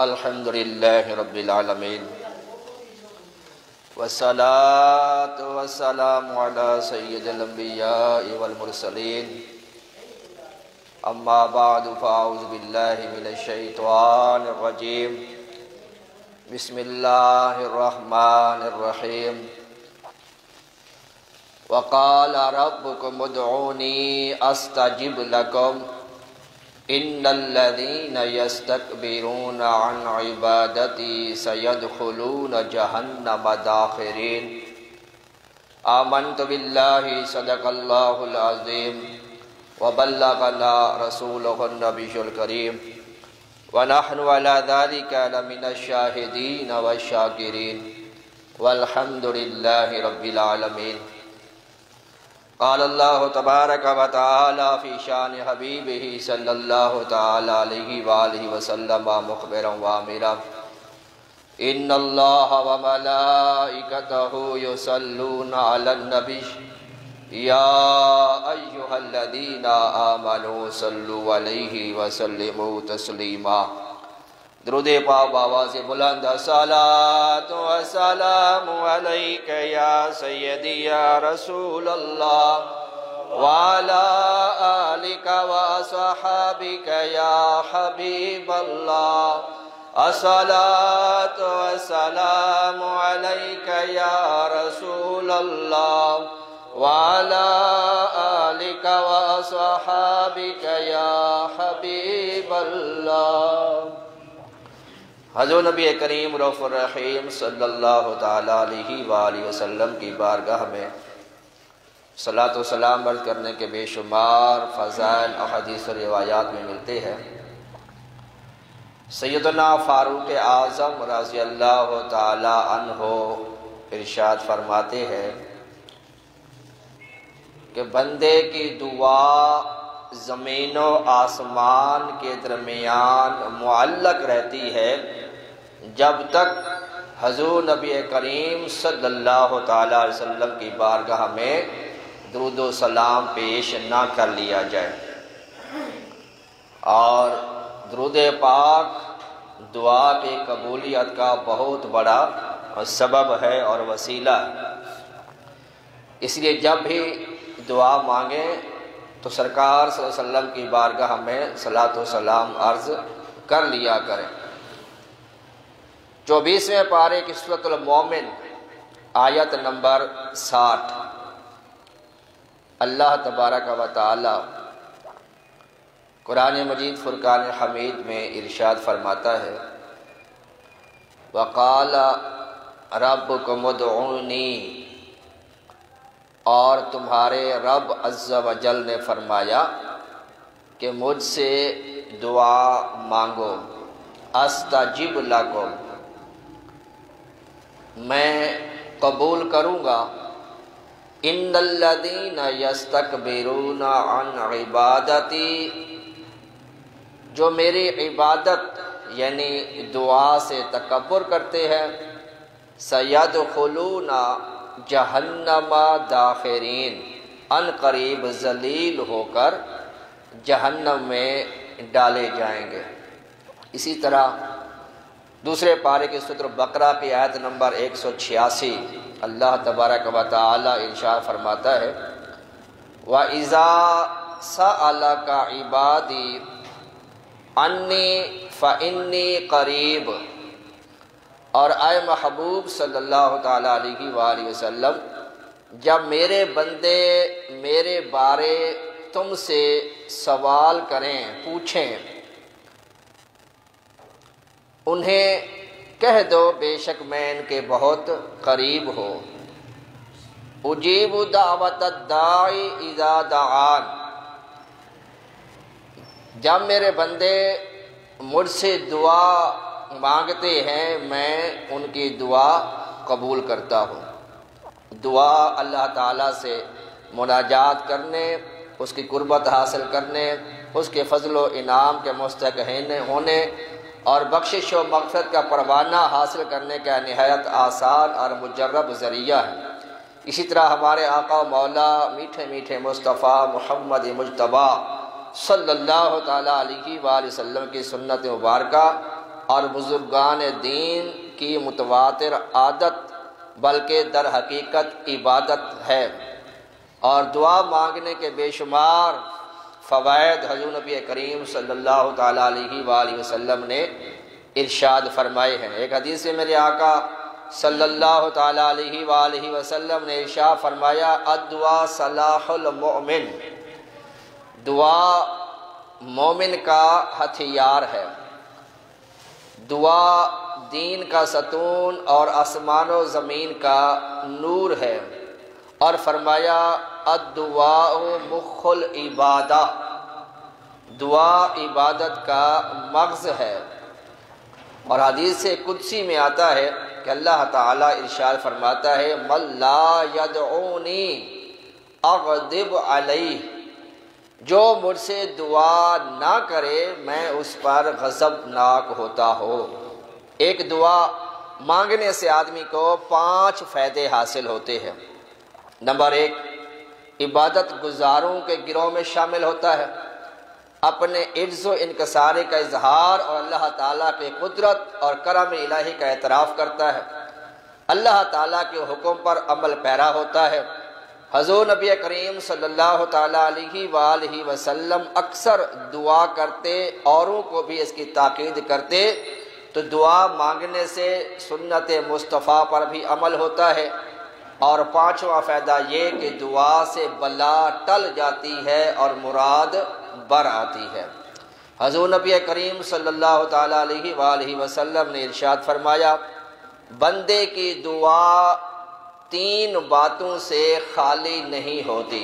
الحمدللہ رب العالمین والصلاة والسلام علی سید الانبیاء والمرسلین اما بعد فاعوذ باللہ من الشیطان الرجیم بسم اللہ الرحمن الرحیم وقال ربکم ادعونی استجب لکم ان الذین یستکبرون عن عبادتی سیدخلون جہنم داخرین آمنت باللہ صدق اللہ العظیم وبلغنا رسولہ النبی الکریم ونحن علی ذلک لمن الشاہدین والشاکرین والحمد للہ رب العالمین۔ قال اللہ تبارک و تعالی فی شان حبیبہ صلی اللہ تعالی علیہ وآلہ وسلم مخبرا وآمرا ان اللہ وملائکتہ یصلون علی النبی یا ایہا الذین آمنوا صلوا علیہ وسلموا تسلیما۔ درود پاک بآواز بلند الصلاۃ والسلام علیک یا سیدی یا رسول اللہ وعلی آلک واصحابک یا حبیب اللہ الصلاۃ والسلام علیک یا رسول اللہ وعلی آلک واصحابک یا حبیب اللہ۔ حضور نبی کریم رؤوف الرحیم صلی اللہ تعالیٰ علیہ وآلہ وسلم کی بارگاہ میں صلاۃ و سلام عرض کرنے کے بے شمار فضائل احادیث و روایات میں ملتے ہیں۔ سیدنا فاروق اعظم رضی اللہ تعالیٰ عنہ ارشاد فرماتے ہیں کہ بندے کی دعا زمین و آسمان کے درمیان معلق رہتی ہے جب تک حضور نبی کریم صلی اللہ تعالیٰ علیہ وسلم کی بارگاہ میں درود و سلام پیش نہ کر لیا جائے، اور درود پاک دعا کی قبولیت کا بہت بڑا سبب ہے اور وسیلہ ہے۔ اس لیے جب بھی دعا مانگیں تو سرکار صلی اللہ علیہ وسلم کی بارگاہ میں صلاۃ و سلام عرض کر لیا کریں۔ 24ویں پارے کی سورۃ المومن آیت نمبر 60 اللہ تبارک و تعالی قرآن مجید فرقان حمید میں ارشاد فرماتا ہے وقال ربکم ادعونی، اور تمہارے رب عز و جل نے فرمایا کہ مجھ سے دعا مانگو، استجب لکم، میں قبول کروں گا۔ ان الذین یستکبرون عن عبادتی، جو میری عبادت یعنی دعا سے تکبر کرتے ہیں، سیدخلون جہنم داخرین، ان قریب ذلیل ہو کر جہنم میں ڈالے جائیں گے۔ اسی طرح دوسرے پارے کی سورۃ بقرہ کی آیت نمبر 186 اللہ تبارک و تعالی ارشاد فرماتا ہے وَإِذَا سَأَلَكَ عِبَادِي عَنِّي فَإِنِّي قَرِيبٌ، اور اے محبوب صلی اللہ تعالیٰ علیہ وآلہ وسلم جب میرے بندے میرے بارے تم سے سوال کریں، پوچھیں، انہیں کہہ دو بے شک میں ان کے بہت قریب ہوں۔ اجیب دعوت الداعی اذا دعان، جب میرے بندے مجھ سے دعا مانگتے ہیں میں ان کی دعا قبول کرتا ہوں۔ دعا اللہ تعالیٰ سے مناجات کرنے، اس کی قربت حاصل کرنے، اس کے فضل و انعام کے مستحق ہونے اور بخشش و مغفرت کا پروانہ حاصل کرنے کا نہایت آسان اور مجرب ذریعہ ہے۔ اسی طرح ہمارے آقا و مولا میٹھے میٹھے مصطفیٰ محمد مجتبیٰ صلی اللہ تعالیٰ علیہ وآلہ وسلم کی سنت مبارکہ اور بزرگان دین کی متواتر عادت بلکہ در حقیقت عبادت ہے، اور دعا مانگنے کے بے شمار فوائد حضور نبی کریم صلی اللہ تعالیٰ علیہ وآلہ وسلم نے ارشاد فرمائے ہیں۔ ایک حدیث میں میرے آقا صلی اللہ تعالیٰ علیہ وآلہ وسلم نے ارشاد فرمایا الدعاء صلاح المؤمن، دعا مومن کا ہتھیار ہے، دعا دین کا ستون اور آسمان و زمین کا نور ہے، اور فرمایا الدعاء مخ العبادہ، دعا عبادت کا مغز ہے۔ اور حدیث قدسی میں آتا ہے کہ اللہ تعالیٰ ارشاد فرماتا ہے من لا یدعونی اغضب علیہ، جو مجھ سے دعا نہ کرے میں اس پر غضبناک ہوتا ہوں۔ ایک دعا مانگنے سے آدمی کو 5 فائدے حاصل ہوتے ہیں۔ نمبر 1، عبادت گزاروں کے گروہ میں شامل ہوتا ہے، اپنے عجز و انکساری کا اظہار اور اللہ تعالیٰ کی قدرت اور کرم الہی کا اعتراف کرتا ہے، اللہ تعالیٰ کے حکم پر عمل پیرا ہوتا ہے۔ حضور نبی کریم صلی اللہ تعالیٰ علیہ وآلہ وسلم اکثر دعا کرتے، اوروں کو بھی اس کی تاکید کرتے، تو دعا مانگنے سے سنت مصطفیٰ پر بھی عمل ہوتا ہے۔ اور 5واں فائدہ یہ کہ دعا سے بلا ٹل جاتی ہے اور مراد بر آتی ہے۔ حضور نبی کریم صلی اللہ تعالیٰ علیہ وآلہ وسلم نے ارشاد فرمایا بندے کی دعا 3 باتوں سے خالی نہیں ہوتی۔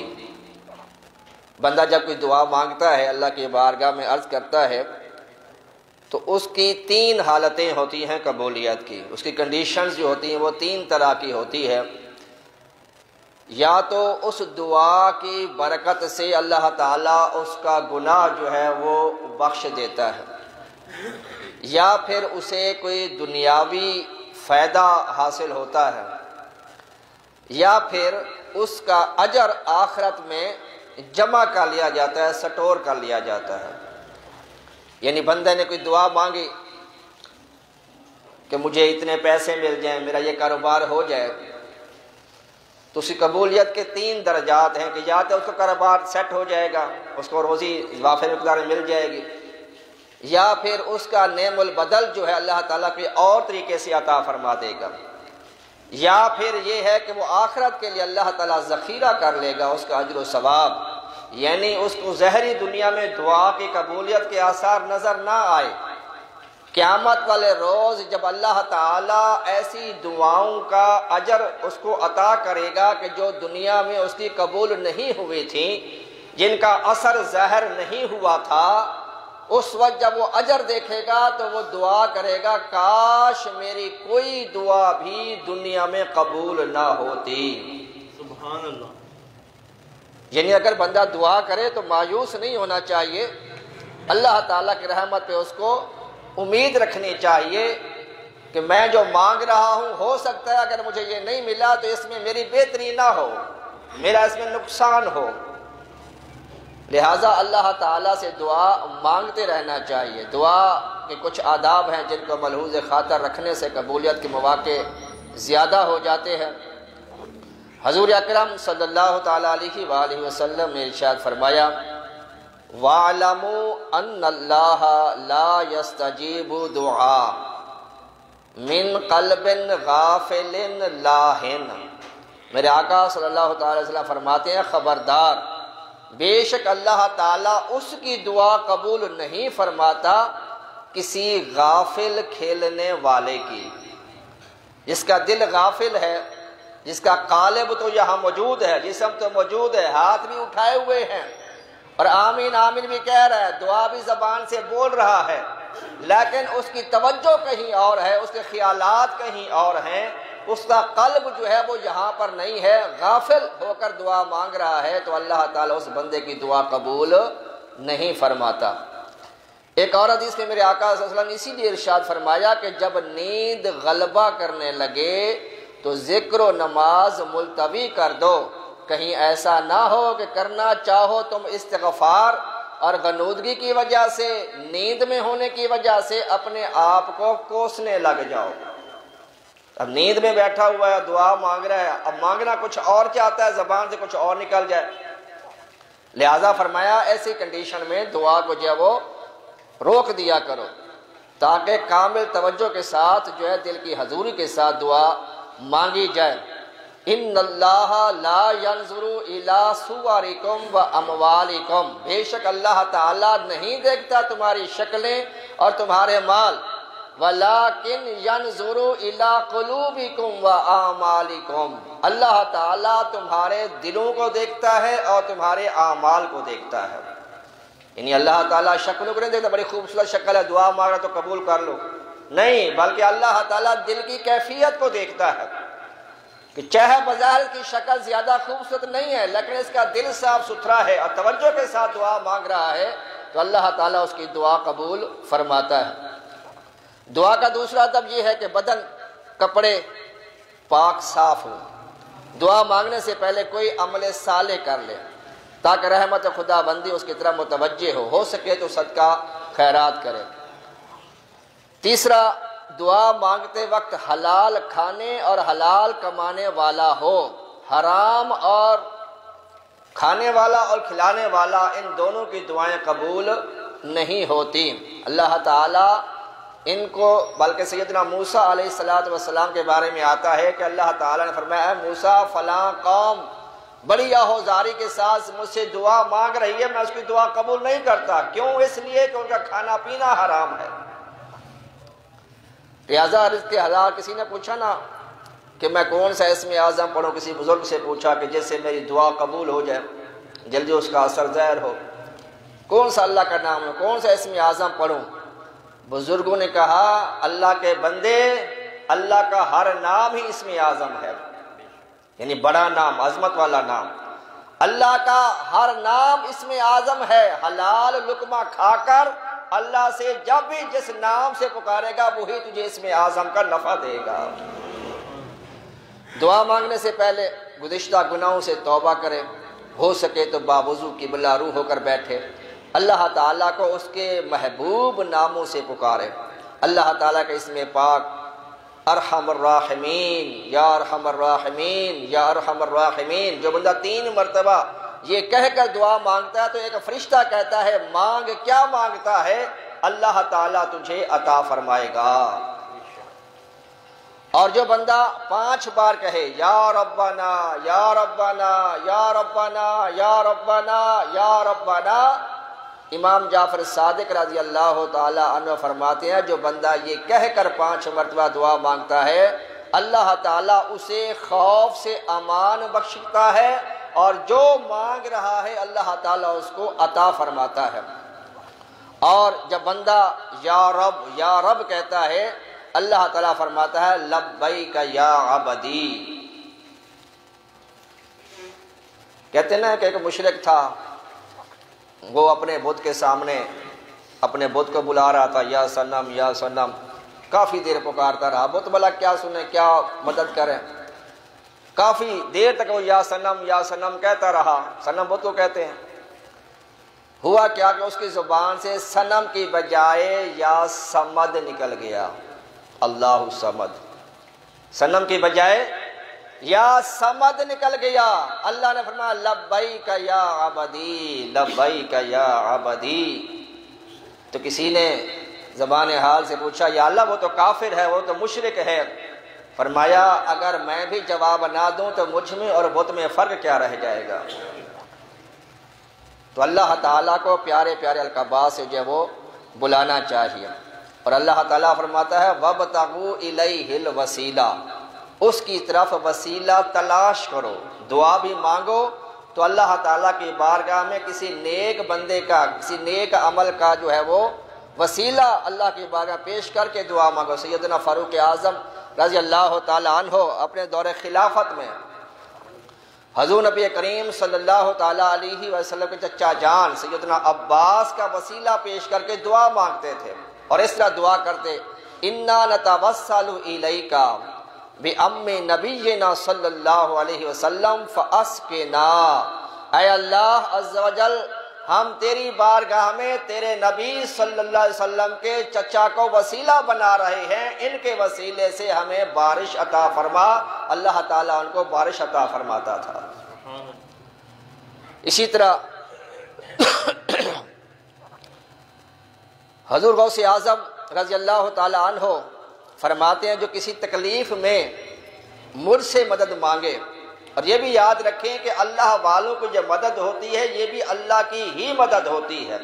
بندہ جب کوئی دعا مانگتا ہے، اللہ کی بارگاہ میں عرض کرتا ہے، تو اس کی 3 حالتیں ہوتی ہیں قبولیت کی۔ اس کی کنڈیشنز جو ہوتی ہیں وہ 3 طرح کی ہوتی ہے۔ یا تو اس دعا کی برکت سے اللہ تعالیٰ اس کا گناہ جو ہے وہ بخش دیتا ہے، یا پھر اسے کوئی دنیاوی فائدہ حاصل ہوتا ہے، یا پھر اس کا اجر آخرت میں جمع کر لیا جاتا ہے، سٹور کر لیا جاتا ہے۔ یعنی بندے نے کوئی دعا مانگی کہ مجھے اتنے پیسے مل جائیں، میرا یہ کاروبار ہو جائے، تو اس کی قبولیت کے 3 درجات ہیں کہ یا تو اس کا کاروبار سیٹ ہو جائے گا، اس کو روزی وافر مقدار میں مل جائے گی، یا پھر اس کا نعم البدل جو ہے اللہ تعالیٰ کے اور طریقے سے عطا فرما دے گا، یا پھر یہ ہے کہ وہ آخرت کے لیے اللہ تعالیٰ ذخیرہ کر لے گا اس کا اجر و ثواب، یعنی اس کو ظاہری دنیا میں دعا کی قبولیت کے آثار نظر نہ آئے۔ قیامت والے روز جب اللہ تعالیٰ ایسی دعاؤں کا اجر اس کو عطا کرے گا کہ جو دنیا میں اس کی قبول نہیں ہوئی تھیں، جن کا اثر ظاہر نہیں ہوا تھا، اس وقت جب وہ اجر دیکھے گا تو وہ دعا کرے گا کاش میری کوئی دعا بھی دنیا میں قبول نہ ہوتی۔ سبحان اللہ۔ یعنی اگر بندہ دعا کرے تو مایوس نہیں ہونا چاہیے، اللہ تعالیٰ کی رحمت پہ اس کو امید رکھنی چاہیے کہ میں جو مانگ رہا ہوں ہو سکتا ہے اگر مجھے یہ نہیں ملا تو اس میں میری بہتری نہ ہو، میرا اس میں نقصان ہو۔ لہٰذا اللہ تعالیٰ سے دعا مانگتے رہنا چاہیے۔ دعا کے کچھ آداب ہیں جن کو ملحوظ خاطر رکھنے سے قبولیت کے مواقع زیادہ ہو جاتے ہیں۔ حضور اکرم صلی اللہ تعالیٰ علیہ وآلہ وسلم نے ارشاد فرمایا وَاعْلَمُوا أَنَّ اللَّهَ لَا يَسْتَجِيبُ دُعَاء مِنْ قَلْبٍ غَافِلٍ لَاهٍ۔ میرے آقا صلی اللہ تعالیٰ علیہ وسلم فرماتے ہیں خبردار، بے شک اللہ تعالیٰ اس کی دعا قبول نہیں فرماتا کسی غافل کھیلنے والے کی، جس کا دل غافل ہے، جس کا قالب تو یہاں موجود ہے، جسم تو موجود ہے، ہاتھ بھی اٹھائے ہوئے ہیں اور آمین آمین بھی کہہ رہا ہے، دعا بھی زبان سے بول رہا ہے، لیکن اس کی توجہ کہیں اور ہے، اس کے خیالات کہیں اور ہیں، اس کا قلب جو ہے وہ یہاں پر نہیں ہے، غافل ہو کر دعا مانگ رہا ہے، تو اللہ تعالیٰ اس بندے کی دعا قبول نہیں فرماتا۔ ایک اور حدیث میں میرے آقا صلی اللہ علیہ وسلم نے اسی لیے ارشاد فرمایا کہ جب نیند غلبہ کرنے لگے تو ذکر و نماز ملتوی کر دو، کہیں ایسا نہ ہو کہ کرنا چاہو تم استغفار اور غنودگی کی وجہ سے، نیند میں ہونے کی وجہ سے اپنے آپ کو کوسنے لگ جاؤ۔ اب نیند میں بیٹھا ہوا ہے، دعا مانگ رہا ہے، اب مانگنا کچھ اور چاہتا ہے، زبان سے کچھ اور نکل جائے، لہذا فرمایا ایسی کنڈیشن میں دعا کو جو ہے وہ روک دیا کرو، تاکہ کامل توجہ کے ساتھ جو ہے دل کی حضوری کے ساتھ دعا مانگی جائے۔ ان اللہ لا ينظر الى صورکم و اموالکم، بے شک اللہ تعالیٰ نہیں دیکھتا تمہاری شکلیں اور تمہارے مال، ولیکن ينظر الى قلوبکم و اعمالکم، اللہ تعالیٰ تمہارے دلوں کو دیکھتا ہے اور تمہارے اعمال کو دیکھتا ہے۔ یعنی اللہ تعالیٰ شکلوں کو نہیں دیکھتا، بڑی خوبصورت شکل ہے، دعا مانگا تو قبول کر لو، نہیں، بلکہ اللہ تعالیٰ دل کی کیفیت کو دیکھتا ہے کہ چہرہ بظاہر کی شکل زیادہ خوبصورت نہیں ہے، لیکن اس کا دل صاف ستھرا ہے اور توجہ کے ساتھ دعا مانگ رہا ہے تو اللہ تعالیٰ اس کی دعا قبول فرماتا ہے۔ دعا کا دوسرا ادب یہ ہے کہ بدن، کپڑے پاک صاف ہو، دعا مانگنے سے پہلے کوئی عمل صالح کر لے تاکہ رحمت خدا بندی اس کی طرف متوجہ ہو سکے تو صدقہ خیرات کرے۔ تیسرا، دعا مانگتے وقت حلال کھانے اور حلال کمانے والا ہو، حرام اور کھانے والا اور کھلانے والا ان دونوں کی دعائیں قبول نہیں ہوتی۔ اللہ تعالیٰ ان کو، بلکہ سیدنا موسیٰ علیہ السلام کے بارے میں آتا ہے کہ اللہ تعالیٰ نے فرمایا اے موسیٰ، فلاں قوم بڑی آہوزاری کے ساتھ مجھ سے دعا مانگ رہی ہے، میں اس کی دعا قبول نہیں کرتا، کیوں؟ اس لیے کہ ان کا کھانا پینا حرام ہے۔ لہذا رزق حلال، کسی نے پوچھا نا کہ میں کون سا اسم اعظم پڑھوں، کسی بزرگ سے پوچھا کہ جس سے میری دعا قبول ہو جائے، جلدی اس کا اثر ظاہر ہو، کون سا اللہ کا نام ہے، کون سا اسم اعظم پڑھوں؟ بزرگوں نے کہا اللہ کے بندے، اللہ کا ہر نام ہی اسم اعظم ہے، یعنی بڑا نام، عظمت والا نام، اللہ کا ہر نام اسم اعظم ہے۔ حلال لقمہ کھا کر اللہ سے جب بھی جس نام سے پکارے گا وہی تجھے اسم اعظم کا نفع دے گا۔ دعا مانگنے سے پہلے گزشتہ گناہوں سے توبہ کرے، ہو سکے تو باوضو قبلہ رو ہو کر بیٹھے، اللہ تعالیٰ کو اس کے محبوب ناموں سے پکارے۔ اللہ تعالیٰ کا اسم پاک ارحم الراحمین، یا ارحم الراحمین، یا ارحم الراحمین، جو بندہ 3 مرتبہ یہ کہہ کر دعا مانگتا ہے تو ایک فرشتہ کہتا ہے مانگ، کیا مانگتا ہے؟ اللہ تعالیٰ تجھے عطا فرمائے گا۔ اور جو بندہ 5 بار کہے یا ربنا یا ربنا یا ربنا یا ربنا یا ربنا، امام جعفر صادق رضی اللہ تعالی عنہ فرماتے ہیں جو بندہ یہ کہہ کر 5 مرتبہ دعا مانگتا ہے اللہ تعالیٰ اسے خوف سے امان بخشتا ہے، اور جو مانگ رہا ہے اللہ تعالیٰ اس کو عطا فرماتا ہے۔ اور جب بندہ یا رب کہتا ہے اللہ تعالیٰ فرماتا ہے لبیک یا عبدی۔ کہتے ہیں کہ ایک مشرک تھا، وہ اپنے بت کے سامنے اپنے بت کو بلا رہا تھا، یا صنم یا صنم، کافی دیر پکارتا رہا، بت بلا کیا سنیں، کیا مدد کریں، کافی دیر تک وہ یا صنم کہتا رہا، صنم بت کو کہتے ہیں۔ ہوا کیا کہ اس کی زبان سے صنم کی بجائے یا صمد نکل گیا، اللہ صمد، صنم کی بجائے یا صمد نکل گیا۔ اللہ نے فرمایا لبیک یا عبدی، لبیک یا عبدی۔ تو کسی نے زبان حال سے پوچھا یا اللہ وہ تو کافر ہے، وہ تو مشرک ہے۔ فرمایا اگر میں بھی جواب نہ دوں تو مجھ میں اور بت میں فرق کیا رہ جائے گا؟ تو اللہ تعالیٰ کو پیارے پیارے القابات سے جو ہے وہ بلانا چاہیے، اور اللہ تعالیٰ فرماتا ہے وَابْتَغُوا إِلَيْهِ الْوَسِيلَةَ، اس کی طرف وسیلہ تلاش کرو۔ دعا بھی مانگو تو اللہ تعالیٰ کی بارگاہ میں کسی نیک بندے کا، کسی نیک عمل کا جو ہے وہ وسیلہ اللہ کی بارگاہ پیش کر کے دعا مانگو۔ سیدنا فاروق اعظم رضی اللہ تعالی عنہ اپنے دور خلافت میں حضور نبی کریم صلی اللہ تعالی علیہ وسلم کے چچا جان سیدنا عباس کا وسیلہ پیش کر کے دعا مانگتے تھے، اور اس طرح دعا کرتے اِنَّا نَتَوَسَّلُ إِلَيْكَ بِأَمِّ نَبِيِّنَا صلی اللہ علیہ وسلم فَأَسْقِنَا، اے اللہ عز و جل ہم تیری بارگاہ میں تیرے نبی صلی اللہ علیہ وسلم کے چچا کو وسیلہ بنا رہے ہیں، ان کے وسیلے سے ہمیں بارش عطا فرما۔ اللہ تعالیٰ ان کو بارش عطا فرماتا تھا۔ اسی طرح حضور غوث اعظم رضی اللہ تعالی عنہ فرماتے ہیں جو کسی تکلیف میں مجھ سے مدد مانگے، اور یہ بھی یاد رکھیں کہ اللہ والوں کو جو مدد ہوتی ہے یہ بھی اللہ کی ہی مدد ہوتی ہے۔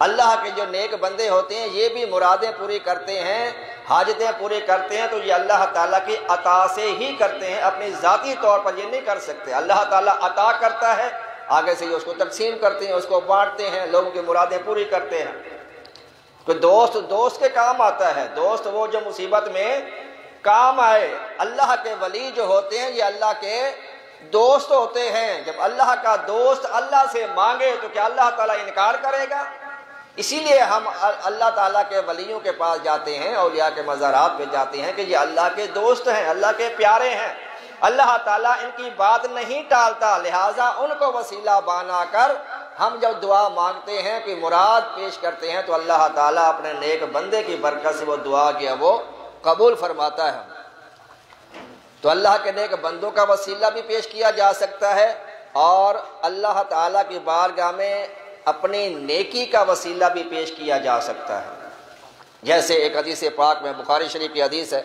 اللہ کے جو نیک بندے ہوتے ہیں یہ بھی مرادیں پوری کرتے ہیں، حاجتیں پوری کرتے ہیں، تو یہ اللہ تعالیٰ کی عطا سے ہی کرتے ہیں، اپنی ذاتی طور پر یہ نہیں کر سکتے۔ اللہ تعالیٰ عطا کرتا ہے، آگے سے یہ اس کو تقسیم کرتے ہیں، اس کو بانٹتے ہیں، لوگوں کی مرادیں پوری کرتے ہیں۔ تو دوست کے کام آتا ہے، دوست وہ جو مصیبت میں کام آئے۔ اللہ کے ولی جو ہوتے ہیں یہ اللہ کے دوست ہوتے ہیں۔ جب اللہ کا دوست اللہ سے مانگے تو کیا اللہ تعالیٰ انکار کرے گا؟ اسی لیے ہم اللہ تعالیٰ کے ولیوں کے پاس جاتے ہیں، اولیاء کے مزارات پہ جاتے ہیں کہ یہ اللہ کے دوست ہیں، اللہ کے پیارے ہیں۔ اللہ تعالیٰ ان کی بات نہیں ٹالتا، لہٰذا ان کو وسیلہ بنا کر ہم جب دعا مانگتے ہیں کہ مراد پیش کرتے ہیں تو اللہ تعالیٰ اپنے نیک بندے کی برکت سے وہ دعا جو ہے وہ قبول فرماتا ہے۔ تو اللہ کے نیک بندوں کا وسیلہ بھی پیش کیا جا سکتا ہے، اور اللہ تعالیٰ کی بارگاہ میں اپنی نیکی کا وسیلہ بھی پیش کیا جا سکتا ہے۔ جیسے ایک حدیث پاک میں بخاری شریف کی حدیث ہے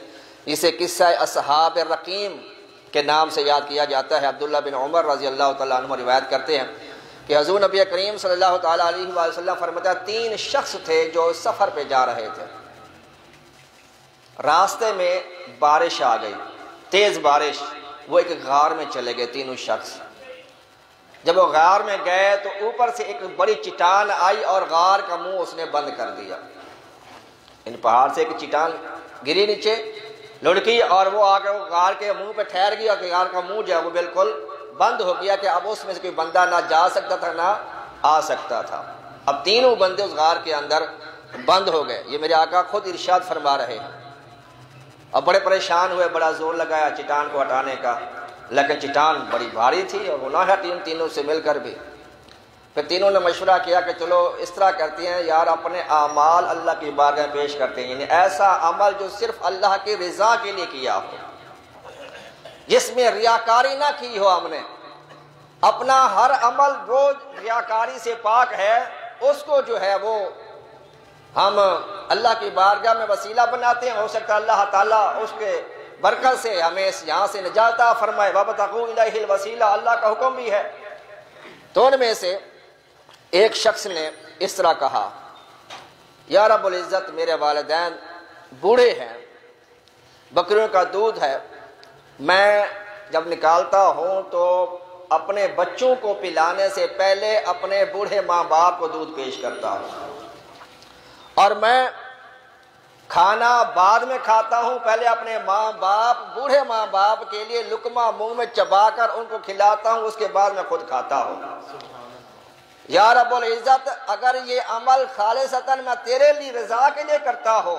جسے قصہ اصحاب الرقیم کے نام سے یاد کیا جاتا ہے۔ عبداللہ بن عمر رضی اللہ تعالیٰ عنہ روایت کرتے ہیں کہ حضور نبی کریم صلی اللہ تعالیٰ علیہ وآلہ وسلم فرماتا ہے 3 شخص تھے جو سفر پہ جا رہے تھے، راستے میں بارش آ گئی، تیز بارش، وہ ایک غار میں چلے گئے تینوں شخص۔ جب وہ غار میں گئے تو اوپر سے ایک بڑی چٹان آئی اور غار کا منہ اس نے بند کر دیا۔ ان پہاڑ سے ایک چٹان گری نیچے، لڑکی، اور وہ آ کے وہ غار کے منہ پہ ٹھہر گیا کہ غار کا منہ جو ہے وہ بالکل بند ہو گیا کہ اب اس میں سے کوئی بندہ نہ جا سکتا تھا نہ آ سکتا تھا۔ اب تینوں بندے اس غار کے اندر بند ہو گئے۔ یہ میرے آقا خود ارشاد فرما رہے ہیں۔ اب بڑے پریشان ہوئے، بڑا زور لگایا چٹان کو ہٹانے کا، لیکن چٹان بڑی بھاری تھی اور وہ نہ ہٹی ان تینوں سے مل کر بھی۔ پھر تینوں نے مشورہ کیا کہ چلو اس طرح کرتے ہیں یار، اپنے اعمال اللہ کی بارگاہ میں پیش کرتے ہیں، یعنی ایسا عمل جو صرف اللہ کی رضا کے لیے کیا ہو، جس میں ریاکاری نہ کی ہو۔ ہم نے اپنا ہر عمل جو ریاکاری سے پاک ہے اس کو جو ہے وہ ہم اللہ کی بارگاہ میں وسیلہ بناتے ہیں۔ ہو سکتا ہے اللہ تعالیٰ اس کے برکت سے ہمیں یہاں سے نجات عطا فرمائے۔ وَابْتَغُوا إِلَيْهِ الْوَسِيلَہ، اللہ کا حکم بھی ہے۔ تو ان میں سے ایک شخص نے اس طرح کہا، یا رب العزت، میرے والدین بوڑھے ہیں، بکریوں کا دودھ ہے، میں جب نکالتا ہوں تو اپنے بچوں کو پلانے سے پہلے اپنے بوڑھے ماں باپ کو دودھ پیش کرتا ہوں، اور میں کھانا بعد میں کھاتا ہوں، پہلے اپنے ماں باپ، بوڑھے ماں باپ کے لیے لقمہ منہ میں چبا کر ان کو کھلاتا ہوں، اس کے بعد میں خود کھاتا ہوں۔ یا رب العزت، اگر یہ عمل خالصتاً میں تیرے لیے رضا کے لیے کرتا ہوں،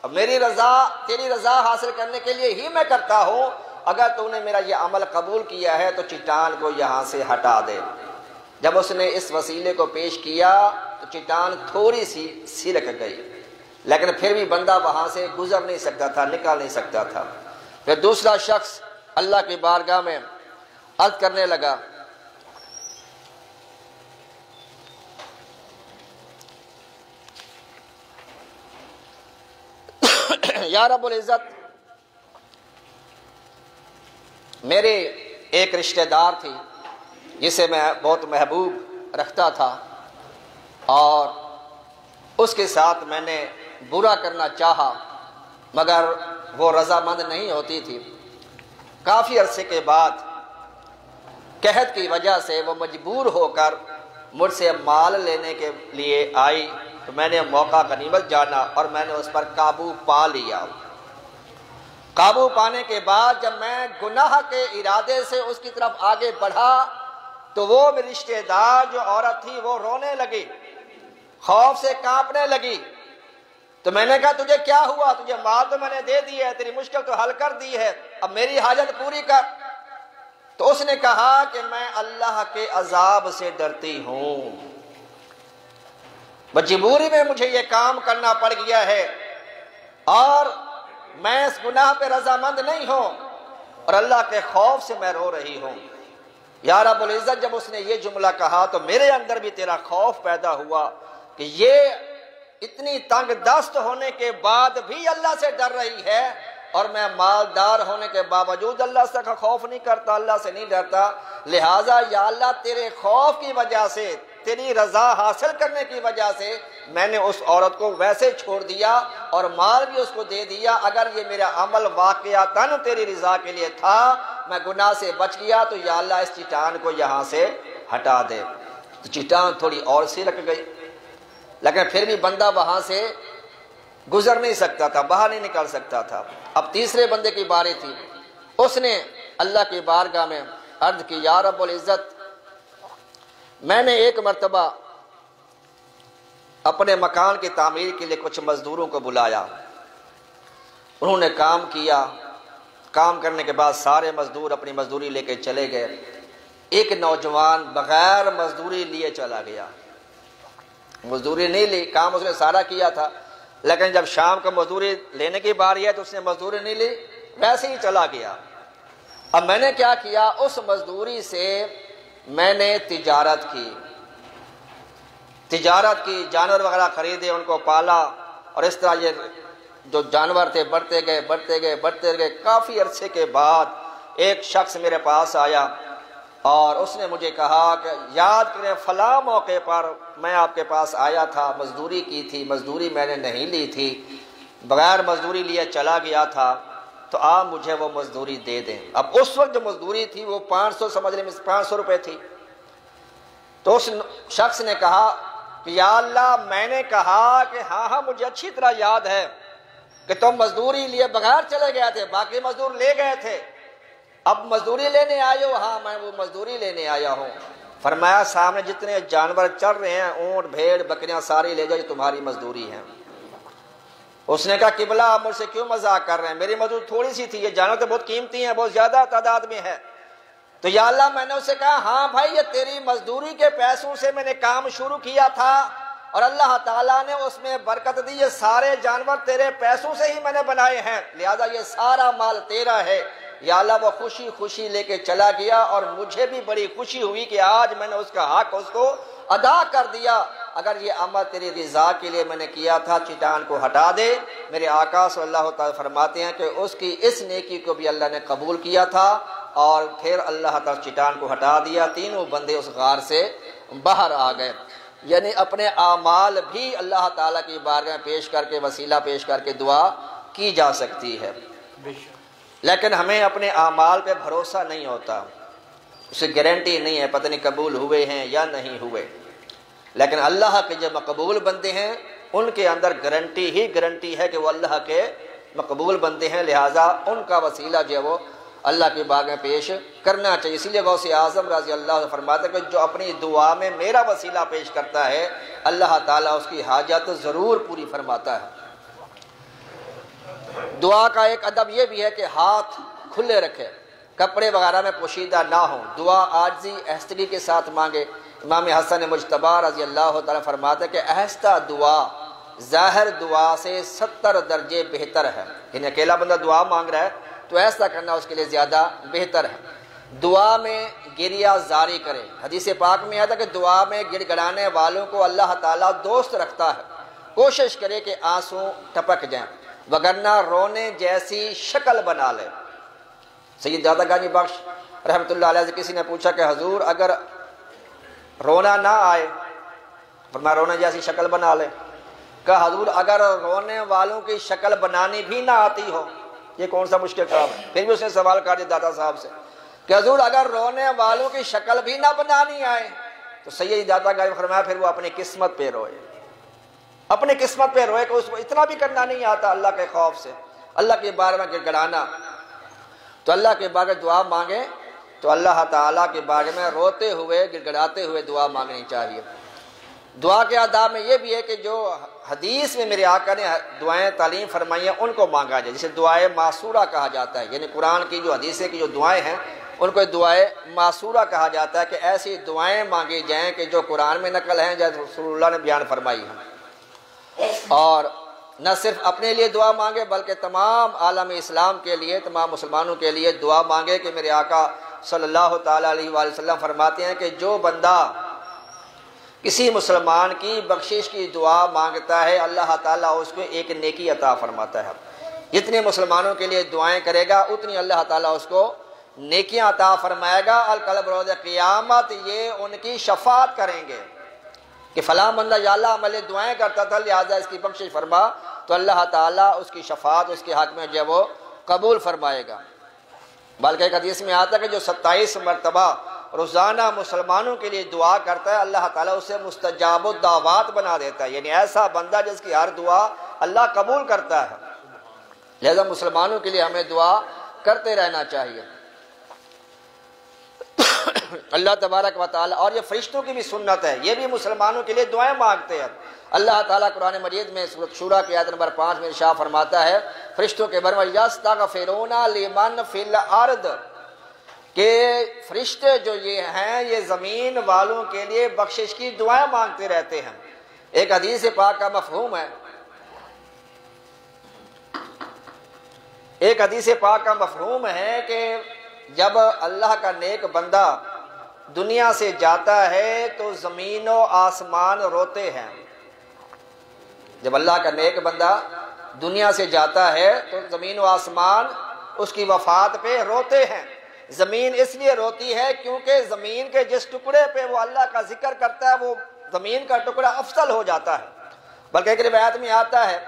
اب میری رضا تیری رضا حاصل کرنے کے لیے ہی میں کرتا ہوں، اگر تو نے میرا یہ عمل قبول کیا ہے تو چٹان کو یہاں سے ہٹا دے۔ جب اس نے اس وسیلے کو پیش کیا تو چٹان تھوڑی سی سرک گئی، لیکن پھر بھی بندہ وہاں سے گزر نہیں سکتا تھا، نکل نہیں سکتا تھا۔ پھر دوسرا شخص اللہ کی بارگاہ میں عرض کرنے لگا، یا رب العزت، میرے ایک رشتہ دار تھی جسے میں بہت محبوب رکھتا تھا، اور اس کے ساتھ میں نے برا کرنا چاہا مگر وہ رضامند نہیں ہوتی تھی۔ کافی عرصے کے بعد قحط کی وجہ سے وہ مجبور ہو کر مجھ سے مال لینے کے لیے آئی، تو میں نے موقع غنیمت جانا اور میں نے اس پر قابو پا لیا۔ قابو پانے کے بعد جب میں گناہ کے ارادے سے اس کی طرف آگے بڑھا تو وہ میری رشتہ دار جو عورت تھی وہ رونے لگی، خوف سے کانپنے لگی۔ تو میں نے کہا تجھے کیا ہوا؟ تجھے مال تو میں نے دے دی ہے، تیری مشکل تو حل کر دی ہے، اب میری حاجت پوری کر۔ تو اس نے کہا کہ میں اللہ کے عذاب سے ڈرتی ہوں۔ مجبوری میں مجھے یہ کام کرنا پڑ گیا ہے اور میں اس گناہ پہ رضامند نہیں ہوں اور اللہ کے خوف سے میں رو رہی ہوں۔ یا رب العزت جب اس نے یہ جملہ کہا تو میرے اندر بھی تیرا خوف پیدا ہوا کہ یہ اتنی تنگ دست ہونے کے بعد بھی اللہ سے ڈر رہی ہے اور میں مالدار ہونے کے باوجود اللہ سے کا خوف نہیں کرتا، اللہ سے نہیں ڈرتا۔ لہٰذا یا اللہ تیرے خوف کی وجہ سے، تیری رضا حاصل کرنے کی وجہ سے میں نے اس عورت کو ویسے چھوڑ دیا اور مال بھی اس کو دے دیا۔ اگر یہ میرا عمل واقعتاً تیری رضا کے لیے تھا، میں گناہ سے بچ گیا، تو یا اللہ اس چٹان کو یہاں سے ہٹا دے۔ تو چٹان تھوڑی اور سی رکھ گئی، لیکن پھر بھی بندہ وہاں سے گزر نہیں سکتا تھا، باہر نہیں نکل سکتا تھا۔ اب تیسرے بندے کی باری تھی، اس نے اللہ کی بارگاہ میں عرض کی، یا رب العزت میں نے ایک مرتبہ اپنے مکان کی تعمیر کے لیے کچھ مزدوروں کو بلایا، انہوں نے کام کیا، کام کرنے کے بعد سارے مزدور اپنی مزدوری لے کے چلے گئے، ایک نوجوان بغیر مزدوری لیے چلا گیا، مزدوری نہیں لی، کام اس نے سارا کیا تھا، لیکن جب شام کو مزدوری لینے کی باری ہے تو اس نے مزدوری نہیں لی، ویسے ہی چلا گیا۔ اب میں نے کیا کیا، اس مزدوری سے میں نے تجارت کی، جانور وغیرہ خریدے، ان کو پالا، اور اس طرح یہ جو جانور تھے بڑھتے گئے۔ کافی عرصے کے بعد ایک شخص میرے پاس آیا اور اس نے مجھے کہا کہ یاد کریں فلاں موقع پر میں آپ کے پاس آیا تھا، مزدوری کی تھی، مزدوری میں نے نہیں لی تھی، بغیر مزدوری لیے چلا گیا تھا، تو آپ مجھے وہ مزدوری دے دیں۔ اب اس وقت جو مزدوری تھی وہ 500 سمجھ لیں 500 روپے تھی۔ تو اس شخص نے کہا کہ یا اللہ میں نے کہا کہ ہاں مجھے اچھی طرح یاد ہے کہ تم مزدوری لیے بغیر چلے گئے تھے، باقی مزدور لے گئے تھے، اب مزدوری لینے آئے ہو؟ ہاں میں وہ مزدوری لینے آیا ہوں۔ فرمایا سامنے جتنے جانور چل رہے ہیں، اونٹ بھیڑ بکریاں ساری لے جاؤ، یہ تمہاری مزدوری ہے۔ اس نے کہا قبلہ آپ مجھ سے کیوں مذاق کر رہے ہیں، میری مزدوری تھوڑی سی تھی، یہ جانور تو بہت قیمتی ہیں، بہت زیادہ تعداد میں ہے۔ تو یا اللہ میں نے اسے کہا ہاں بھائی یہ تیری مزدوری کے پیسوں سے میں نے کام شروع کیا تھا اور اللہ تعالیٰ نے اس میں برکت دی، یہ سارے جانور تیرے پیسوں سے ہی میں نے بنائے ہیں، لہذا یہ سارا مال تیرا ہے۔ یا اللہ وہ خوشی لے کے چلا گیا اور مجھے بھی بڑی خوشی ہوئی کہ آج میں نے اس کا حق اس کو ادا کر دیا۔ اگر یہ عمل تیری رضا کے لیے میں نے کیا تھا، چٹان کو ہٹا دے۔ میرے آقا صلی اللہ تعالیٰ فرماتے ہیں کہ اس کی اس نیکی کو بھی اللہ نے قبول کیا تھا اور پھر اللہ تعالیٰ چٹان کو ہٹا دیا، تینوں بندے اس غار سے باہر آ گئے۔ یعنی اپنے اعمال بھی اللہ تعالیٰ کی بارگاہ پیش کر کے، وسیلہ پیش کر کے دعا کی جا سکتی ہے، لیکن ہمیں اپنے اعمال پہ بھروسہ نہیں ہوتا، اسے گارنٹی نہیں ہے پتہ نہیں قبول ہوئے ہیں یا نہیں ہوئے، لیکن اللہ کے جو مقبول بندے ہیں ان کے اندر گارنٹی ہے کہ وہ اللہ کے مقبول بندے ہیں، لہٰذا ان کا وسیلہ جو ہے وہ اللہ کی بارگاہ میں پیش کرنا چاہیے۔ اسی لیے غوث اعظم رضی اللہ عنہ فرماتے ہیں کہ جو اپنی دعا میں میرا وسیلہ پیش کرتا ہے اللہ تعالیٰ اس کی حاجت ضرور پوری فرماتا ہے۔ دعا کا ایک ادب یہ بھی ہے کہ ہاتھ کھلے رکھے، کپڑے وغیرہ میں پوشیدہ نہ ہوں، دعا عاجزی آہستگی کے ساتھ مانگے۔ امام حسن مجتبی رضی اللہ تعالیٰ فرماتے ہیں کہ آہستہ دعا ظاہر دعا سے 70 درجے بہتر ہے، یعنی اکیلا بندہ دعا مانگ رہا ہے تو ایسا کرنا اس کے لیے زیادہ بہتر ہے۔ دعا میں گریہ زاری کرے، حدیث پاک میں آتا ہے کہ دعا میں گڑ گڑانے والوں کو اللہ تعالیٰ دوست رکھتا ہے، کوشش کرے کہ آنسو ٹپک جائیں وگرنہ رونے جیسی شکل بنا لے۔ سید داتا گانجی بخش رحمۃ اللہ علیہ سے کسی نے پوچھا کہ حضور اگر رونا نہ آئے، فرمایا رونے جیسی شکل بنا لے۔ کہا حضور اگر رونے والوں کی شکل بنانی بھی نہ آتی ہو، یہ کون سا مشکل کام ہے؟ پھر بھی اس نے سوال کر دیا داتا صاحب سے کہ حضور اگر رونے والوں کی شکل بھی نہ بنانی آئے تو سید داتا گانجی نے فرمایا پھر وہ اپنی قسمت پہ روئے، اپنی قسمت پہ روئے کہ اس کو اتنا بھی کرنا نہیں آتا اللہ کے خوف سے، اللہ کے بارے میں گڑ گڑانا۔ تو اللہ کے بارے میں دعا مانگے تو اللہ تعالیٰ کے بارے میں روتے ہوئے گڑ گڑاتے ہوئے دعا مانگنی چاہیے۔ دعا کے آداب میں یہ بھی ہے کہ جو حدیث میں میرے آقا نے دعائیں تعلیم فرمائی ہیں ان کو مانگا جائے، جسے دعائیں معصورہ کہا جاتا ہے، یعنی قرآن کی جو حدیثیں کی جو دعائیں ہیں ان کو دعائیں معصورہ کہا جاتا ہے کہ ایسی دعائیں مانگی جائیں کہ جو قرآن میں نقل ہیں، جیسے رسول اللہ نے بیان فرمائی ہیں، اور نہ صرف اپنے لیے دعا مانگے بلکہ تمام عالم اسلام کے لیے، تمام مسلمانوں کے لیے دعا مانگے کہ میرے آقا صلی اللہ تعالیٰ علیہ وآلہ وسلم فرماتے ہیں کہ جو بندہ کسی مسلمان کی بخشش کی دعا مانگتا ہے اللہ تعالیٰ اس کو ایک نیکی عطا فرماتا ہے۔ جتنے مسلمانوں کے لیے دعائیں کرے گا اتنی اللہ تعالیٰ اس کو نیکیاں عطا فرمائے گا۔ القلب روز قیامت یہ ان کی شفاعت کریں گے کہ فلاں بندہ یا اللہ عمل دعائیں کرتا تھا لہٰذا اس کی بخشش فرما، تو اللہ تعالیٰ اس کی شفاعت اس کے حق میں جو ہے وہ قبول فرمائے گا۔ بلکہ ایک حدیث میں آتا ہے کہ جو 27 مرتبہ روزانہ مسلمانوں کے لیے دعا کرتا ہے اللہ تعالیٰ اسے مستجاب الدعوات بنا دیتا ہے، یعنی ایسا بندہ جس کی ہر دعا اللہ قبول کرتا ہے۔ لہذا مسلمانوں کے لیے ہمیں دعا کرتے رہنا چاہیے۔ اللہ تبارک و تعالیٰ، اور یہ فرشتوں کی بھی سنت ہے، یہ بھی مسلمانوں کے لیے دعائیں مانگتے ہیں۔ اللہ تعالیٰ قرآن مجید میں سورۃ شورى کی آیت نمبر 5 میں ارشاد فرماتا ہے فرشتوں کے بارے میں یستغفرون لمن فی الارض، کہ فرشتے جو یہ ہیں یہ زمین والوں کے لیے بخشش کی دعائیں مانگتے رہتے ہیں۔ ایک حدیث پاک کا مفہوم ہے، ایک حدیث پاک کا مفہوم ہے کہ جب اللہ کا نیک بندہ دنیا سے جاتا ہے تو زمین و آسمان روتے ہیں۔ جب اللہ کا نیک بندہ دنیا سے جاتا ہے تو زمین و آسمان اس کی وفات پہ روتے ہیں۔ زمین اس لیے روتی ہے کیونکہ زمین کے جس ٹکڑے پہ وہ اللہ کا ذکر کرتا ہے وہ زمین کا ٹکڑا افضل ہو جاتا ہے۔ بلکہ ایک روایت میں آتا ہے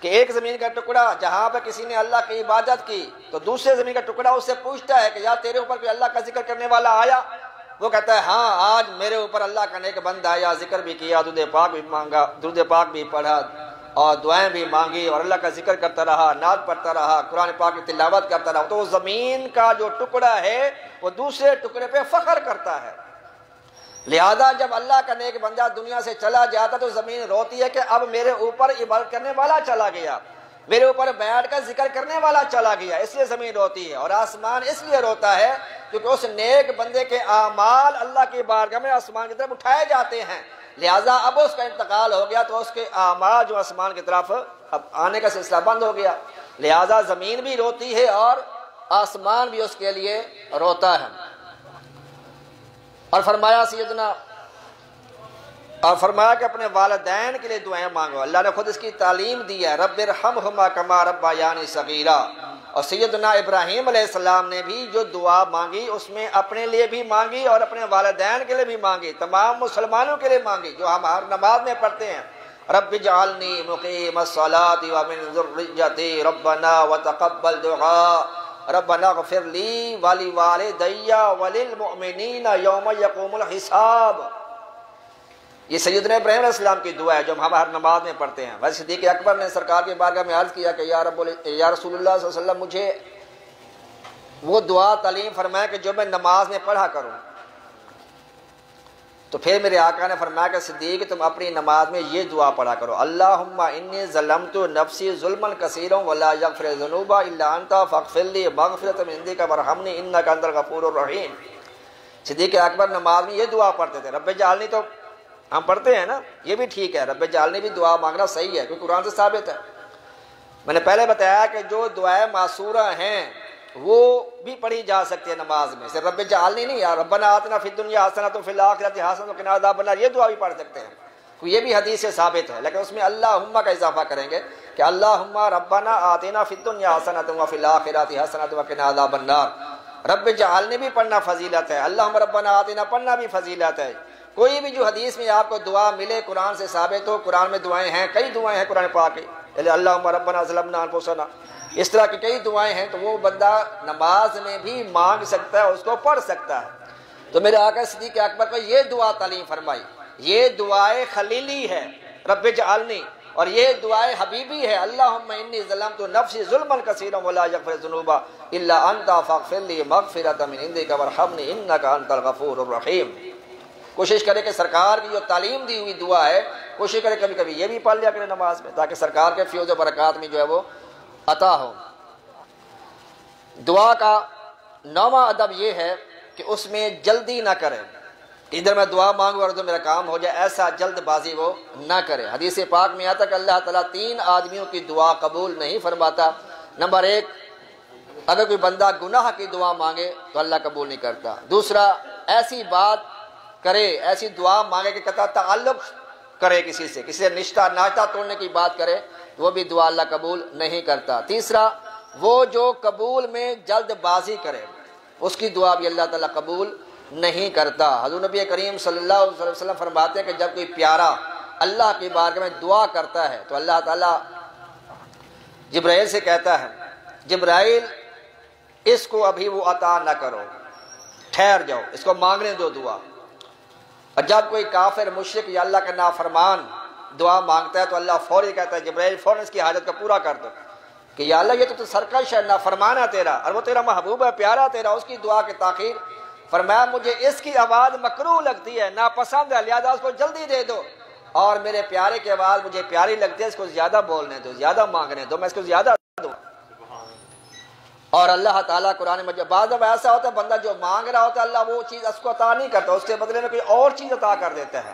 کہ ایک زمین کا ٹکڑا جہاں پہ کسی نے اللہ کی عبادت کی تو دوسرے زمین کا ٹکڑا اس سے پوچھتا ہے کہ یا تیرے اوپر کوئی اللہ کا ذکر کرنے والا آیا؟ وہ کہتا ہے ہاں آج میرے اوپر اللہ کا نیک بندہ آیا، ذکر بھی کیا، درود پاک بھی مانگا، درود پاک بھی پڑھا اور دعائیں بھی مانگی اور اللہ کا ذکر کرتا رہا، نعت پڑھتا رہا، قرآن پاک کی تلاوت کرتا رہا، تو وہ زمین کا جو ٹکڑا ہے وہ دوسرے ٹکڑے پہ فخر کرتا ہے۔ لہذا جب اللہ کا نیک بندہ دنیا سے چلا جاتا تو زمین روتی ہے کہ اب میرے اوپر عبادت کرنے والا چلا گیا، میرے اوپر بیٹھ کر ذکر کرنے والا چلا گیا، اس لیے زمین روتی ہے۔ اور آسمان اس لیے روتا ہے کیونکہ اس نیک بندے کے اعمال اللہ کی بارگاہ میں آسمان کی طرف اٹھائے جاتے ہیں، لہٰذا اب اس کا انتقال ہو گیا تو اس کے اعمال جو آسمان کی طرف اب آنے کا سلسلہ بند ہو گیا، لہٰذا زمین بھی روتی ہے اور آسمان بھی اس کے لیے روتا ہے۔ اور فرمایا کہ اپنے والدین کے لیے دعائیں مانگو، اللہ نے خود اس کی تعلیم دی ہے، رب ارحمہما کما ربیانی صغیرا۔ اور سیدنا ابراہیم علیہ السلام نے بھی جو دعا مانگی اس میں اپنے لیے بھی مانگی اور اپنے والدین کے لیے بھی مانگی، تمام مسلمانوں کے لیے مانگی جو ہم ہر نماز میں پڑھتے ہیں، رب اجعلنی مقیم الصلاۃ ومن ذریتی ربنا وتقبل دعاء ربنا اغفر لی ولوالدی وللمؤمنین یوم یقوم الحساب۔ یہ سیدنا ابراہیم علیہ السلام کی دعا ہے جو ہم ہر نماز میں پڑھتے ہیں۔ ویسے صدیق اکبر نے سرکار کے بارگاہ میں عرض کیا کہ یا رسول اللہ صلی اللہ علیہ وسلم مجھے وہ دعا تعلیم فرمایا کہ جو میں نماز میں پڑھا کروں۔ تو پھر میرے آقا نے فرمایا کہ صدیق تم اپنی نماز میں یہ دعا پڑھا کرو، اللہم انی ظلمت نفسی ظلما کثیرا ولا یغفر الذنوب الا انت فاغفر لی مغفرۃ من عندک وارحمنی انک انت الغفور الرحیم۔ صدیق اکبر نماز میں یہ دعا پڑھتے تھے۔ رب اجعلنی تو ہم پڑھتے ہیں نا، یہ بھی ٹھیک ہے، رب اجعلنی بھی دعا مانگنا صحیح ہے کیونکہ قرآن سے ثابت ہے۔ میں نے پہلے بتایا کہ جو دعائیں معصورہ ہیں وہ بھی پڑھی جا سکتی ہے نماز میں، صرف رب اجعلنی نہیں، یا ربنا آتنا فی الدنیا حسنۃ وفی الآخرۃ حسنۃ وقنا عذاب النار، یہ دعا بھی پڑھ سکتے ہیں، یہ بھی حدیث سے ثابت ہے، لیکن اس میں اللہم کا اضافہ کریں گے کہ اللہم ربنا آتنا فی الدنیا حسنۃ وفی الآخرۃ حسنۃ وقنا عذاب النار۔ رب اجعلنی بھی پڑھنا فضیلت ہے، اللہم ربنا آتنا پڑھنا بھی فضیلت ہے۔ کوئی بھی جو حدیث میں آپ کو دعا ملے قرآن سے ثابت ہو، قرآن میں دعائیں ہیں، کئی دعائیں ہیں قرآن پاک کی، اللہم ربنا ظلمنا انفسنا، اس طرح کی کئی دعائیں ہیں، تو وہ بندہ نماز میں بھی مانگ سکتا ہے، اس کو پڑھ سکتا ہے۔ تو میرے آقا صدیق اکبر کو یہ دعا تعلیم فرمائی، یہ دعائے خلیلی ہے رب اجعلنی، اور یہ دعائے حبیبی ہے، اللہم انی ظلمت نفسی ظلما کثیرا ولا یغفر الذنوب الا انت فاغفر لی مغفرۃ من عندک وارحمنی انک انت الغفور الرحیم۔ کوشش کرے کہ سرکار کی جو تعلیم دی ہوئی دعا ہے کوشش کرے کبھی کبھی یہ بھی پڑھ لیا کرے نماز میں، تاکہ سرکار کے فیوز و برکات میں جو ہے وہ عطا ہو۔ دعا کا 9واں ادب یہ ہے کہ اس میں جلدی نہ کرے، ادھر میں دعا مانگوں اور ادھر میرا کام ہو جائے، ایسا جلد بازی وہ نہ کرے۔ حدیث پاک میں آتا کہ اللہ تعالیٰ 3 آدمیوں کی دعا قبول نہیں فرماتا۔ نمبر 1، اگر کوئی بندہ گناہ کی دعا مانگے تو اللہ قبول نہیں کرتا۔ دوسرا، ایسی بات کرے، ایسی دعا مانگے کہ قطع تعلق کرے کسی سے نشتہ ناشتہ توڑنے کی بات کرے، وہ بھی دعا اللہ قبول نہیں کرتا۔ تیسرا، وہ جو قبول میں جلد بازی کرے اس کی دعا بھی اللہ تعالیٰ قبول نہیں کرتا۔ حضور نبی کریم صلی اللہ علیہ وسلم فرماتے ہیں کہ جب کوئی پیارا اللہ کی بارگاہ میں دعا کرتا ہے تو اللہ تعالیٰ جبرائیل سے کہتا ہے، جبرائیل اس کو ابھی وہ عطا نہ کرو، ٹھہر جاؤ، اس کو مانگنے دو دعا۔ اور جب کوئی کافر مشرک یا اللہ کا نافرمان دعا مانگتا ہے تو اللہ فوری کہتا ہے جبرائیل فوراً اس کی حاجت کو پورا کر دو، کہ یا اللہ یہ تو سرکش ہے، نافرمان ہے تیرا، اور وہ تیرا محبوب ہے، پیارا تیرا، اس کی دعا کی تاخیر۔ فرمایا مجھے اس کی آواز مکروہ لگتی ہے، ناپسند ہے، لہذا اس کو جلدی دے دو، اور میرے پیارے کی آواز مجھے پیاری لگتی ہے، اس کو زیادہ بولنے دو، زیادہ مانگنے دو، میں اس کو زیادہ دوں۔ اور اللہ تعالیٰ قرآن مجید بعض دفعہ ایسا ہوتا ہے بندہ جو مانگ رہا ہوتا ہے اللہ وہ چیز اس کو عطا نہیں کرتا، اس کے بدلے میں کوئی اور چیز عطا کر دیتا ہے۔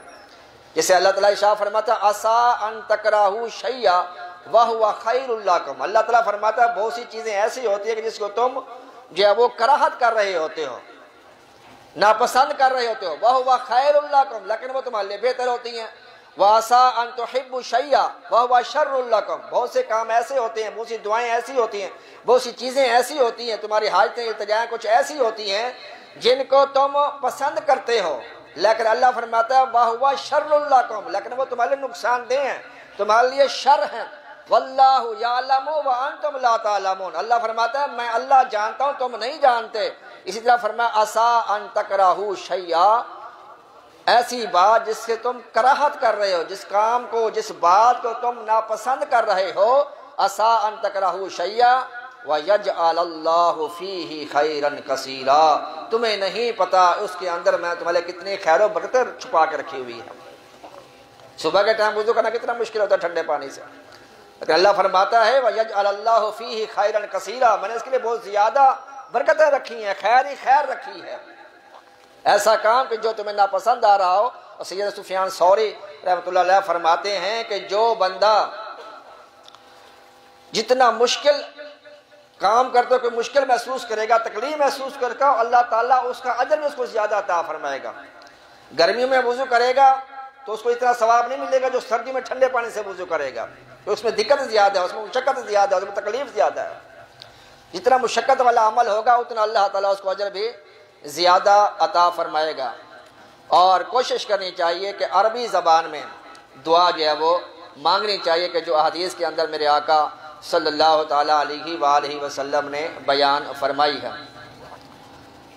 جیسے اللہ تعالیٰ ارشاد فرماتا ہے عسیٰ ان تکرہوا شیئا وہو خیر لکم، اللہ تعالیٰ فرماتا ہے بہت سی چیزیں ایسی ہوتی ہیں کہ جس کو تم جو ہے وہ کراہت کر رہے ہوتے ہو، ناپسند کر رہے ہوتے ہو، وہو خیر لکم، لیکن وہ تمہارے لیے بہتر ہوتی ہیں۔ وَعَسَىٰ أَن تُحِبُّوا شَيْئًا وَهُوَ شَرٌّ لَكُمْ، بہت سے کام ایسے ہوتے ہیں، بہت سی دعائیں ایسی ہوتی ہیں، بہت سی چیزیں ایسی ہوتی ہیں، تمہاری حاجتیں التجائیں کچھ ایسی ہوتی ہیں جن کو تم پسند کرتے ہو، لیکن اللہ فرماتا ہے وَهُوَ شَرٌّ لَكُمْ، لیکن وہ تمہارے لیے نقصان دہ ہیں، تمہارے لیے شر ہیں۔ وَاللَّهُ يَعْلَمُ وَأَنْتُمْ لَا تَعْلَمُونَ، اللہ فرماتا ہے میں اللہ جانتا ہوں تم نہیں جانتے۔ اسی طرح فرمایا عَسَىٰ أَن تَكْرَهُوا شَيْئًا، ایسی بات جس سے تم کراہت کر رہے ہو، جس کام کو جس بات کو تم ناپسند کر رہے ہو، عَسَىٰ أَن تَكْرَهُوا شَيْئًا وَيَجْعَلَ اللَّهُ فِيهِ خَيْرًا كَثِيرًا، تمہیں نہیں پتا اس کے اندر میں تمہارے کتنی خیر و برکت چھپا کے رکھی ہوئی ہے۔ صبح کے ٹائم وضو کرنا کتنا مشکل ہوتا ہے ٹھنڈے پانی سے، لیکن اللہ فرماتا ہے وَيَجْعَلَ اللَّهُ فِيهِ خَيْرًا كَثِيرًا، میں نے اس کے لیے بہت زیادہ برکتیں رکھی ہیں، خیر ہی خیر رکھی ہے۔ ایسا کام کہ جو تمہیں ناپسند آ رہا ہو، اور سید سفیان ثوری رحمۃ اللہ علیہ فرماتے ہیں کہ جو بندہ جتنا مشکل کام کرتا ہے، کوئی مشکل محسوس کرے گا، تکلیف محسوس کرے گا، اللہ تعالیٰ اس کا اجر میں اس کو زیادہ عطا فرمائے گا۔ گرمیوں میں وضو کرے گا تو اس کو اتنا ثواب نہیں ملے گا جو سردی میں ٹھنڈے پانی سے وضو کرے گا، تو اس میں دقت زیادہ ہے، اس میں مشقت زیادہ ہے، اس میں تکلیف زیادہ ہے۔ جتنا مشقت والا عمل ہوگا اتنا اللہ تعالیٰ اس کو اجر بھی زیادہ عطا فرمائے گا۔ اور کوشش کرنی چاہیے کہ عربی زبان میں دعا جو ہے وہ مانگنی چاہیے کہ جو احادیث کے اندر میرے آقا صلی اللہ تعالیٰ علیہ وآلہ وسلم نے بیان فرمائی ہے۔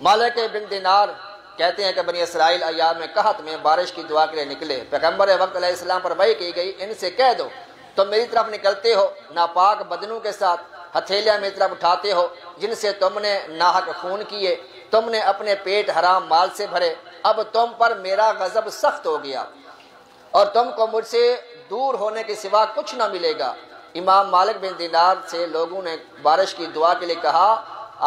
مالک بن دینار کہتے ہیں کہ بنی اسرائیل ایام میں قحط میں بارش کی دعا کے لیے نکلے، پیغمبر وقت علیہ السلام پر وحی کی گئی ان سے کہہ دو تم میری طرف نکلتے ہو ناپاک بدنوں کے ساتھ، ہتھیلیاں میری طرف اٹھاتے ہو جن سے تم نے ناحق خون کیے، تم نے اپنے پیٹ حرام مال سے بھرے، اب تم پر میرا غضب سخت ہو گیا اور تم کو مجھ سے دور ہونے کے سوا کچھ نہ ملے گا۔ امام مالک بن دینار سے لوگوں نے بارش کی دعا کے لیے کہا،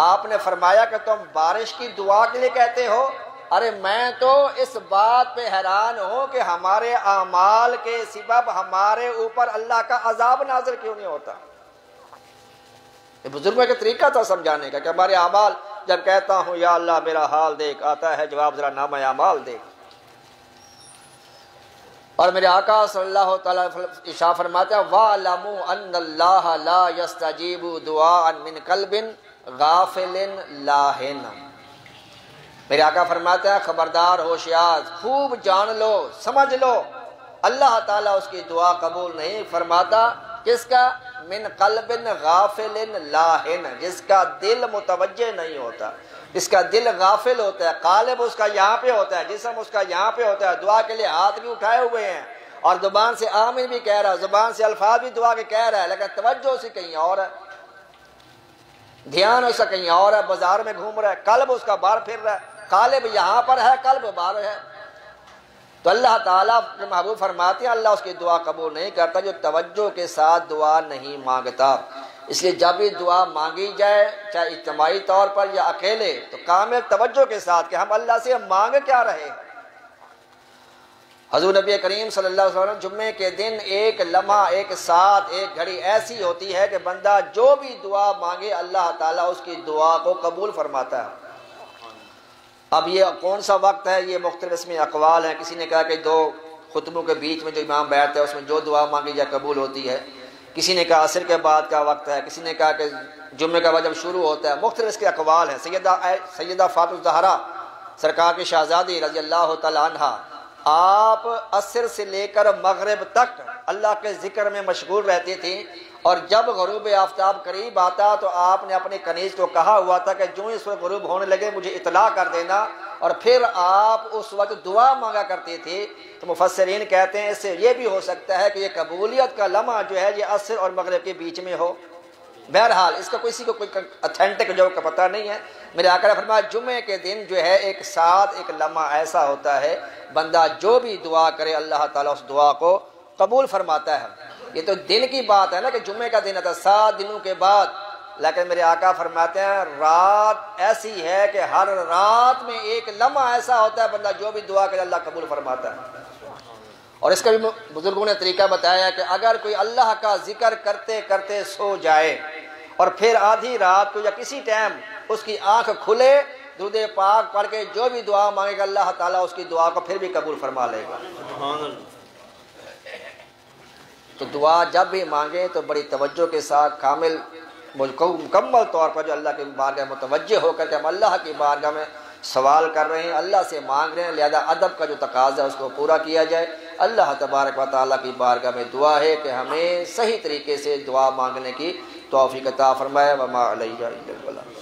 آپ نے فرمایا کہ تم بارش کی دعا کے لیے کہتے ہو؟ ارے میں تو اس بات پہ حیران ہوں کہ ہمارے اعمال کے سبب ہمارے اوپر اللہ کا عذاب نازل کیوں نہیں ہوتا۔ یہ بزرگوں کا طریقہ تھا سمجھانے کا کہ ہمارے اعمال، جب کہتا ہوں یا اللہ میرا حال دیکھ، آتا ہے جواب ذرا نامہ اعمال دیکھ۔ اور میرے آقا صلی اللہ تعالیٰ ارشاد فرماتا ہے وَاعْلَمُوا أَنَّ اللَّهَ لَا يَسْتَجِيبُ دُعَاءً مِّن قَلْبٍ غَافِلٍ لَاهٍ۔ میرے آقا فرماتا ہے خبردار ہوشیار، خوب جان لو، سمجھ لو، اللہ تعالیٰ اس کی دعا قبول نہیں فرماتا کس کا؟ من قلب غافل لاہن، جس کا دل متوجہ نہیں ہوتا، اس کا دل غافل ہوتا ہے، قالب اس کا یہاں پہ ہوتا ہے، جسم اس کا یہاں پہ ہوتا ہے، دعا کے لیے ہاتھ بھی اٹھائے ہوئے ہیں اور زبان سے آمین بھی کہہ رہا ہے، زبان سے الفاظ بھی دعا کے کہہ رہا ہے، لیکن توجہ اسے کہیں اور ہے، دھیان اس کا کہیں اور ہے، بازار میں گھوم رہا ہے، قلب اس کا باہر پھر رہا ہے، قالب یہاں پر ہے، قلب باہر ہے۔ تو اللہ تعالیٰ کے محبوب فرماتے ہیں اللہ اس کی دعا قبول نہیں کرتا جو توجہ کے ساتھ دعا نہیں مانگتا۔ اس لیے جب بھی دعا مانگی جائے چاہے اجتماعی طور پر یا اکیلے تو کامل توجہ کے ساتھ کہ ہم اللہ سے مانگ کیا رہے ہیں۔ حضور نبی کریم صلی اللہ علیہ وسلم جمعے کے دن ایک لمحہ، ایک ساتھ، ایک گھڑی ایسی ہوتی ہے کہ بندہ جو بھی دعا مانگے اللہ تعالیٰ اس کی دعا کو قبول فرماتا ہے۔ اب یہ کون سا وقت ہے، یہ مختلف اس میں اقوال ہیں۔ کسی نے کہا کہ 2 خطبوں کے بیچ میں جو امام بیٹھتا ہے اس میں جو دعا مانگی جائے قبول ہوتی ہے، کسی نے کہا عصر کے بعد کا وقت ہے، کسی نے کہا کہ جمعے کا وقت جب شروع ہوتا ہے، مختلف اس کے اقوال ہیں۔ سیدہ فاطمہ الزہرا سرکار کی شہزادی رضی اللہ تعالی عنہ آپ عصر سے لے کر مغرب تک اللہ کے ذکر میں مشغول رہتی تھیں، اور جب غروب آفتاب قریب آتا تو آپ نے اپنے کنیز کو کہا ہوا تھا کہ جو اس وقت غروب ہونے لگے مجھے اطلاع کر دینا، اور پھر آپ اس وقت دعا مانگا کرتی تھی۔ تو مفسرین کہتے ہیں اس سے یہ بھی ہو سکتا ہے کہ یہ قبولیت کا لمحہ جو ہے یہ عصر اور مغرب کے بیچ میں ہو۔ بہرحال اس کا کسی کو کوئی اتھینٹک جو کا پتہ نہیں ہے۔ میرے آقا نے فرمایا جمعے کے دن جو ہے ایک ساتھ ایک لمحہ ایسا ہوتا ہے بندہ جو بھی دعا کرے اللہ تعالیٰ اس دعا کو قبول فرماتا ہے۔ یہ تو دن کی بات ہے نا کہ جمعے کا دن ہے 7 دنوں کے بعد، لیکن میرے آقا فرماتے ہیں رات ایسی ہے کہ ہر رات میں ایک لمحہ ایسا ہوتا ہے بندہ جو بھی دعا کرے اللہ قبول فرماتا ہے۔ اور اس کا بھی بزرگوں نے طریقہ بتایا کہ اگر کوئی اللہ کا ذکر کرتے کرتے سو جائے اور پھر آدھی رات کو یا کسی ٹائم اس کی آنکھ کھلے درود پاک پڑھ کے جو بھی دعا مانگے گا اللہ تعالیٰ اس کی دعا کو پھر بھی قبول فرما لے گا۔ سبحان اللہ۔ تو دعا جب بھی مانگیں تو بڑی توجہ کے ساتھ کامل مکمل طور پر جو اللہ کی بارگاہ متوجہ ہو کر کے ہم اللہ کی بارگاہ میں سوال کر رہے ہیں، اللہ سے مانگ رہے ہیں، لہذا ادب کا جو تقاضا ہے اس کو پورا کیا جائے۔ اللہ تبارک و تعالیٰ کی بارگاہ میں دعا ہے کہ ہمیں صحیح طریقے سے دعا مانگنے کی توفیق عطا فرمائے۔ وما علیہ الا البلاغ۔